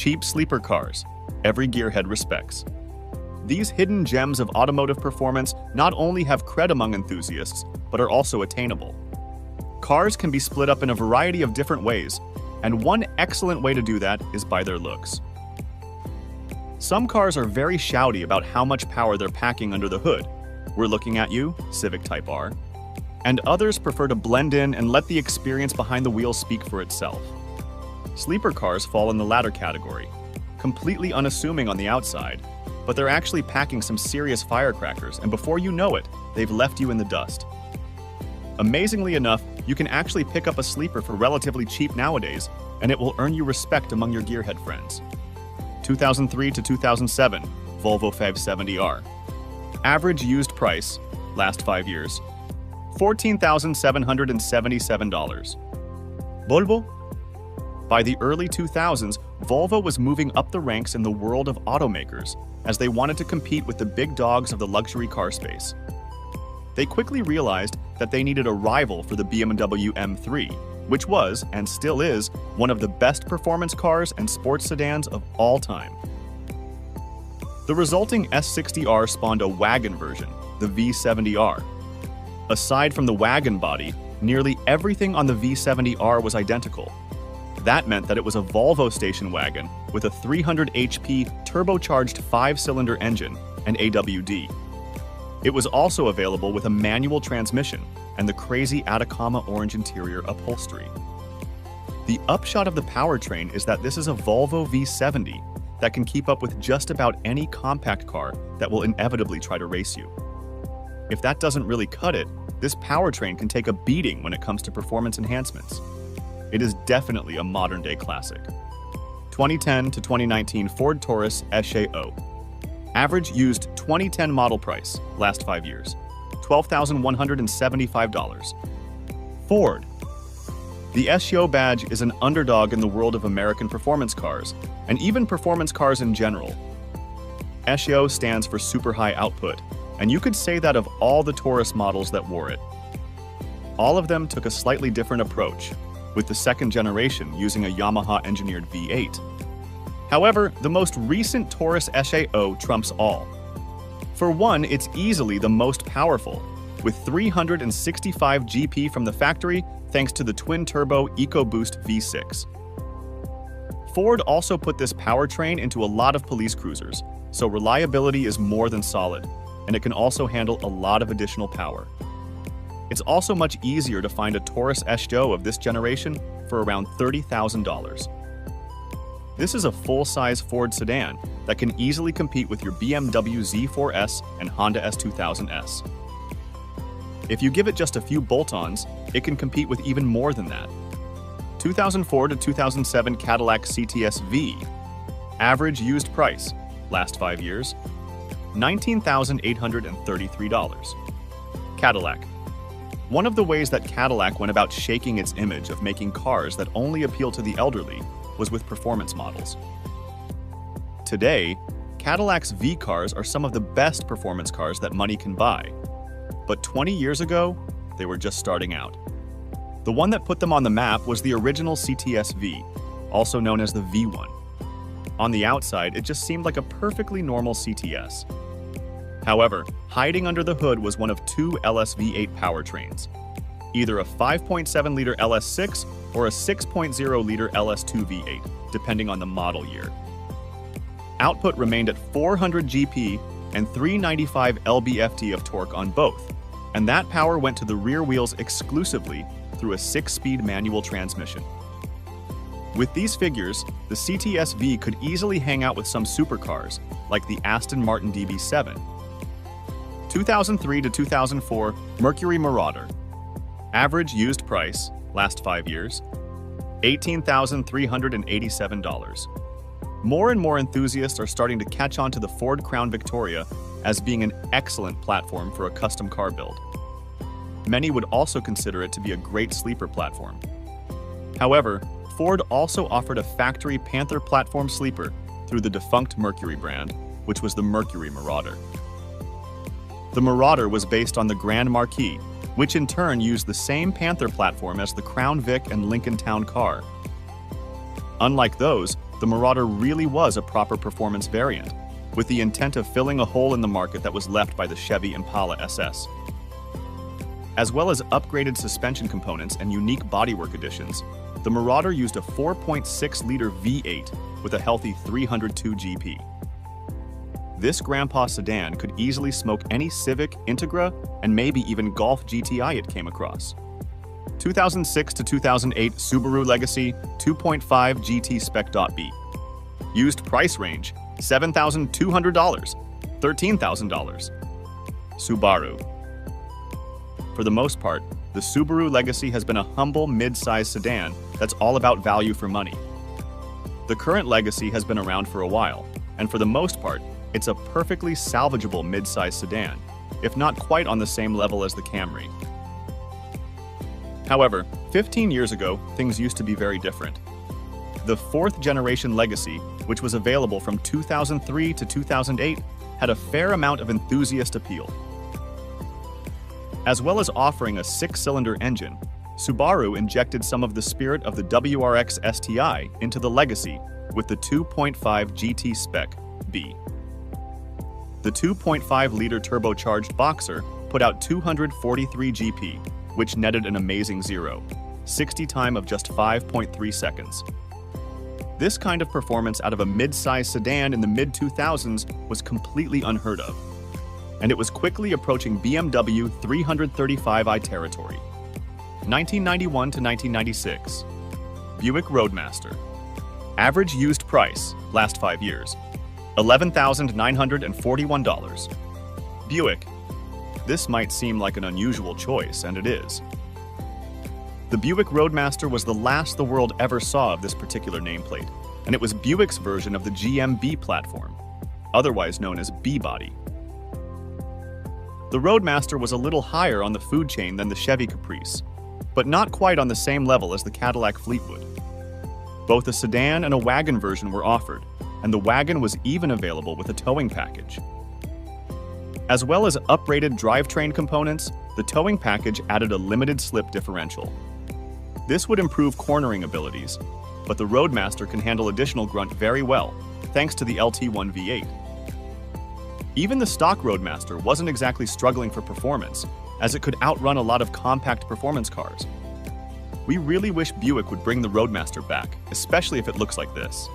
Cheap sleeper cars, every gearhead respects. These hidden gems of automotive performance not only have cred among enthusiasts, but are also attainable. Cars can be split up in a variety of different ways, and one excellent way to do that is by their looks. Some cars are very shouty about how much power they're packing under the hood. We're looking at you, Civic Type R. And others prefer to blend in and let the experience behind the wheel speak for itself. Sleeper cars fall in the latter category, completely unassuming on the outside, but they're actually packing some serious firecrackers, and before you know it, they've left you in the dust. Amazingly enough, you can actually pick up a sleeper for relatively cheap nowadays, and it will earn you respect among your gearhead friends. 2003 to 2007, Volvo 570R. Average used price, last 5 years, $14,777. Volvo? By the early 2000s, Volvo was moving up the ranks in the world of automakers as they wanted to compete with the big dogs of the luxury car space. They quickly realized that they needed a rival for the BMW M3, which was, and still is, one of the best performance cars and sports sedans of all time. The resulting S60R spawned a wagon version, the V70R. Aside from the wagon body, nearly everything on the V70R was identical. That meant that it was a Volvo station wagon with a 300 HP turbocharged 5-cylinder engine and AWD. It was also available with a manual transmission and the crazy Atacama orange interior upholstery. The upshot of the powertrain is that this is a Volvo V70 that can keep up with just about any compact car that will inevitably try to race you. If that doesn't really cut it, this powertrain can take a beating when it comes to performance enhancements. It is definitely a modern-day classic. 2010 to 2019 Ford Taurus SHO. Average used 2010 model price, last 5 years, $12,175. Ford. The SHO badge is an underdog in the world of American performance cars, and even performance cars in general. SHO stands for super high output, and you could say that of all the Taurus models that wore it. All of them took a slightly different approach, with the second generation using a Yamaha-engineered V8. However, the most recent Taurus SHO trumps all. For one, it's easily the most powerful, with 365 GP from the factory thanks to the twin-turbo EcoBoost V6. Ford also put this powertrain into a lot of police cruisers, so reliability is more than solid, and it can also handle a lot of additional power. It's also much easier to find a Taurus SHO of this generation for around $30,000. This is a full-size Ford sedan that can easily compete with your BMW Z4S and Honda S2000S. If you give it just a few bolt-ons, it can compete with even more than that. 2004 to 2007 Cadillac CTSV. Average used price, last 5 years, $19,833. Cadillac. One of the ways that Cadillac went about shaking its image of making cars that only appeal to the elderly was with performance models. Today, Cadillac's V cars are some of the best performance cars that money can buy. But 20 years ago, they were just starting out. The one that put them on the map was the original CTSV, also known as the V1. On the outside, it just seemed like a perfectly normal CTS. However, hiding under the hood was one of two LS-V8 powertrains, either a 5.7-liter LS6 or a 6.0-liter LS2 V8, depending on the model year. Output remained at 400 GP and 395 lb-ft of torque on both, and that power went to the rear wheels exclusively through a 6-speed manual transmission. With these figures, the CTSV could easily hang out with some supercars, like the Aston Martin DB7. 2003 to 2004 Mercury Marauder. Average used price, last 5 years, $18,387. More and more enthusiasts are starting to catch on to the Ford Crown Victoria as being an excellent platform for a custom car build. Many would also consider it to be a great sleeper platform. However, Ford also offered a factory Panther platform sleeper through the defunct Mercury brand, which was the Mercury Marauder. The Marauder was based on the Grand Marquis, which in turn used the same Panther platform as the Crown Vic and Lincoln Town car. Unlike those, the Marauder really was a proper performance variant, with the intent of filling a hole in the market that was left by the Chevy Impala SS. As well as upgraded suspension components and unique bodywork additions, the Marauder used a 4.6-liter V8 with a healthy 302 GP. This grandpa sedan could easily smoke any Civic, Integra, and maybe even Golf GTI it came across. 2006 to 2008 Subaru Legacy 2.5 GT Spec.B. Used price range $7,200, $13,000. Subaru. For the most part, the Subaru Legacy has been a humble mid-size sedan that's all about value for money. The current Legacy has been around for a while, and for the most part, it's a perfectly salvageable mid-size sedan, if not quite on the same level as the Camry. However, 15 years ago, things used to be very different. The fourth-generation Legacy, which was available from 2003 to 2008, had a fair amount of enthusiast appeal. As well as offering a 6-cylinder engine, Subaru injected some of the spirit of the WRX STI into the Legacy with the 2.5 GT Spec B. The 2.5-liter turbocharged Boxer put out 243 GP, which netted an amazing 0-60 time of just 5.3 seconds. This kind of performance out of a mid-size sedan in the mid-2000s was completely unheard of, and it was quickly approaching BMW 335i territory. 1991 to 1996. Buick Roadmaster. Average used price, last 5 years, $11,941. Buick. This might seem like an unusual choice, and it is. The Buick Roadmaster was the last the world ever saw of this particular nameplate, and it was Buick's version of the GMB platform, otherwise known as B-body. The Roadmaster was a little higher on the food chain than the Chevy Caprice, but not quite on the same level as the Cadillac Fleetwood. Both a sedan and a wagon version were offered, and the wagon was even available with a towing package. As well as upgraded drivetrain components, the towing package added a limited slip differential. This would improve cornering abilities, but the Roadmaster can handle additional grunt very well, thanks to the LT1 V8. Even the stock Roadmaster wasn't exactly struggling for performance, as it could outrun a lot of compact performance cars. We really wish Buick would bring the Roadmaster back, especially if it looks like this.